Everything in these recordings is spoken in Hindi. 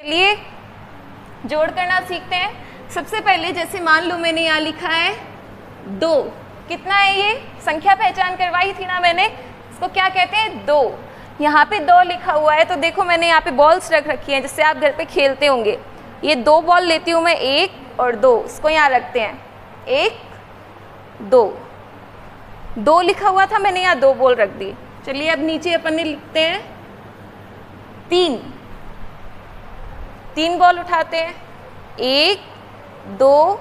चलिए जोड़ करना सीखते हैं। सबसे पहले जैसे मान लो मैंने यहाँ लिखा है 2, कितना है ये संख्या पहचान करवाई थी ना मैंने, इसको क्या कहते हैं 2। यहाँ पे 2 लिखा हुआ है तो देखो मैंने यहाँ पे बॉल्स रख रखी हैं जिससे आप घर पे खेलते होंगे। ये 2 बॉल लेती हूँ मैं, 1 और 2, इसको यहाँ रखते हैं 1 2। 2 लिखा हुआ था मैंने यहाँ 2 बॉल रख दी। चलिए अब नीचे अपन ने लिखते हैं 3 बॉल उठाते हैं 1 2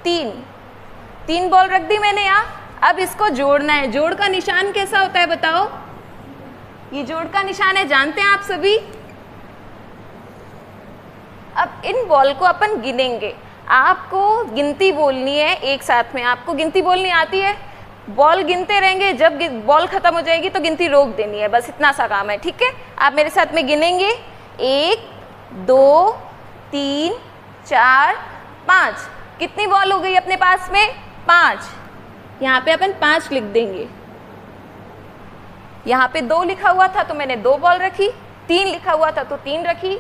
3 बॉल रख दी मैंने यहाँ। अब इसको जोड़ना है। जोड़ का निशान कैसा होता है बताओ? ये जोड़ का निशान है, जानते हैं आप सभी। अब इन बॉल को अपन गिनेंगे। आपको गिनती बोलनी है एक साथ में। आपको गिनती बोलनी आती है? बॉल गिनते रहेंगे, जब बॉल खत्म हो जाएगी तो गिनती रोक देनी है, बस इतना सा काम है, ठीक है। आप मेरे साथ में गिनेंगे 1 2 3 4 5। कितनी बॉल हो गई अपने पास में? 5। यहाँ पे अपन 5 लिख देंगे। यहाँ पे 2 लिखा हुआ था तो मैंने 2 बॉल रखी, 3 लिखा हुआ था तो 3 रखी।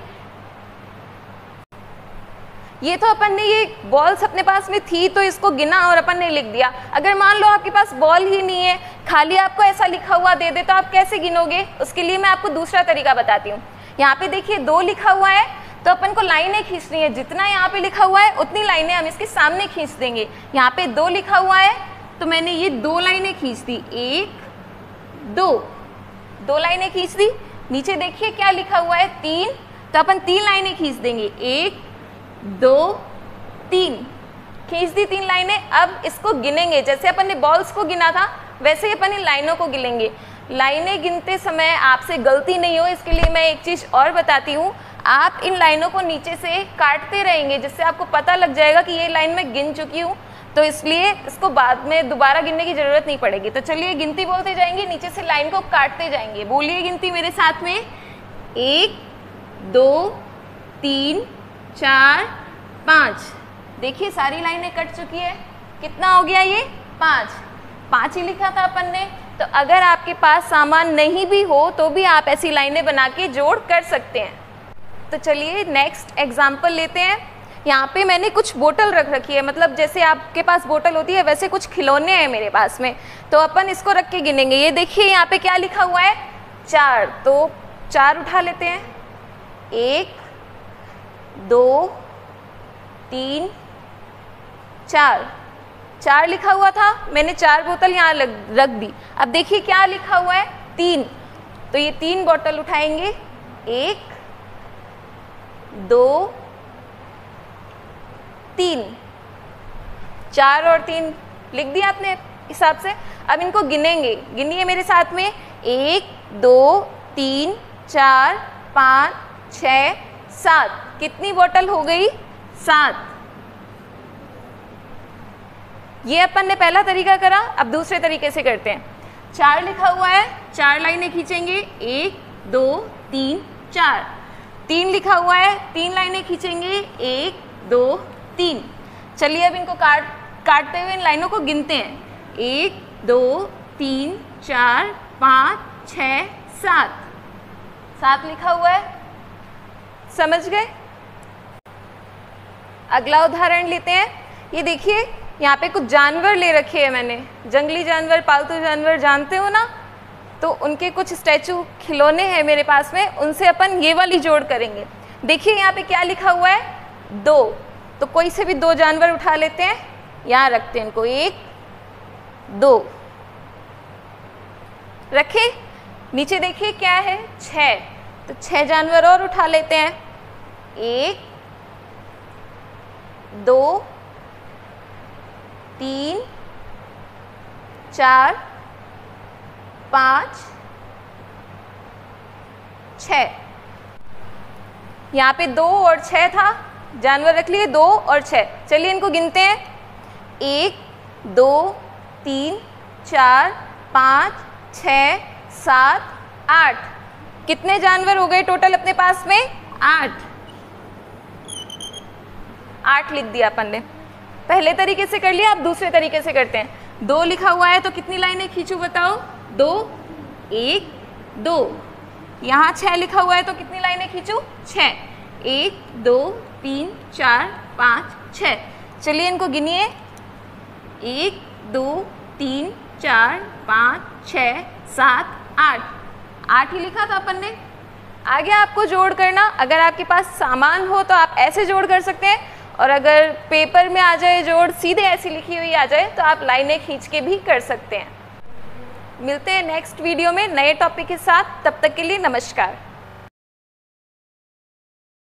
ये तो अपन ने ये बॉल्स अपने पास में थी तो इसको गिना और अपन ने लिख दिया। अगर मान लो आपके पास बॉल ही नहीं है, खाली आपको ऐसा लिखा हुआ दे दे तो आप कैसे गिनोगे? उसके लिए मैं आपको दूसरा तरीका बताती हूँ। यहाँ पे देखिए 2 लिखा हुआ है तो अपन को लाइनें खींचनी है। जितना यहाँ पे लिखा हुआ है उतनी लाइनें हम इसके सामने खींच देंगे। यहाँ पे 2 लिखा हुआ है तो मैंने ये 2 लाइनें खींच दी, 1 2 लाइनें खींच दी। नीचे देखिए क्या लिखा हुआ है 3, तो अपन 3 लाइनें खींच देंगे, 1 2 3 खींच दी 3 लाइनें। अब इसको गिनेंगे, जैसे अपन ने बॉल्स को गिना था वैसे ही अपन इन लाइनों को गिनेंगे। लाइनें गिनते समय आपसे गलती नहीं हो इसके लिए मैं एक चीज और बताती हूँ। आप इन लाइनों को नीचे से काटते रहेंगे जिससे आपको पता लग जाएगा कि ये लाइन मैं गिन चुकी हूँ, तो इसलिए इसको बाद में दोबारा गिनने की जरूरत नहीं पड़ेगी। तो चलिए गिनती बोलते जाएंगे, नीचे से लाइन को काटते जाएंगे। बोलिए गिनती मेरे साथ में, 1 2 3 4 5। देखिए सारी लाइनें कट चुकी है। कितना हो गया ये? 5 ही लिखा था अपन ने। तो अगर आपके पास सामान नहीं भी हो तो भी आप ऐसी लाइनें बना के जोड़ कर सकते हैं। तो चलिए नेक्स्ट एग्जाम्पल लेते हैं। यहाँ पे मैंने कुछ बोतल रख रखी है, मतलब जैसे आपके पास बोतल होती है वैसे कुछ खिलौने हैं मेरे पास में, तो अपन इसको रख के गिनेंगे। ये देखिए यहाँ पे क्या लिखा हुआ है 4, तो 4 उठा लेते हैं, 1 2 3 4 लिखा हुआ था, मैंने 4 बोतल यहाँ रख दी। अब देखिए क्या लिखा हुआ है 3, तो ये 3 बोतल उठाएंगे, 1 2 3 4 और 3 लिख दिया आपने हिसाब से। अब इनको गिनेंगे, गिनिए मेरे साथ में, 1 2 3 4 5 6 7। कितनी बोतल हो गई? 7। ये अपन ने पहला तरीका करा। अब दूसरे तरीके से करते हैं। 4 लिखा हुआ है, 4 लाइनें खींचेंगे, 1 2 3 4। 3 लिखा हुआ है, 3 लाइनें खींचेंगे, 1 2 3। चलिए अब इनको काटते हुए इन लाइनों को गिनते हैं, 1 2 3 4 5 6 7 लिखा हुआ है। समझ गए? अगला उदाहरण लेते हैं। ये देखिए यहाँ पे कुछ जानवर ले रखे हैं मैंने, जंगली जानवर, पालतू जानवर, जानते हो ना, तो उनके कुछ स्टैचू खिलौने हैं मेरे पास में, उनसे अपन ये वाली जोड़ करेंगे। देखिए यहाँ पे क्या लिखा हुआ है 2, तो कोई से भी 2 जानवर उठा लेते हैं, यहाँ रखते हैं इनको, 1 2 रखे। नीचे देखिए क्या है 6, तो 6 जानवर और उठा लेते हैं, 1 2 3 4 5 6। यहाँ पे 2 और 6 था, जानवर रख लिए 2 और 6। चलिए इनको गिनते हैं, 1 2 3 4 5 6 7 8। कितने जानवर हो गए टोटल अपने पास में? 8 लिख दिया अपन ने। पहले तरीके से कर लिया, अब दूसरे तरीके से करते हैं। 2 लिखा हुआ है तो कितनी लाइनें खींचूं बताओ? 2 1 2। यहाँ 6 लिखा हुआ है तो कितनी लाइनें खींचूं? 6, 1 2 3 4 5 6। चलिए इनको गिनिए। 1 2 3 4 5 6 7 8। 8 ही लिखा था अपन ने। आगे आपको जोड़ करना, अगर आपके पास सामान हो तो आप ऐसे जोड़ कर सकते हैं, और अगर पेपर में आ जाए जोड़, सीधे ऐसी लिखी हुई आ जाए, तो आप लाइनें खींच के भी कर सकते हैं। मिलते हैं नेक्स्ट वीडियो में नए टॉपिक के साथ। तब तक के लिए नमस्कार।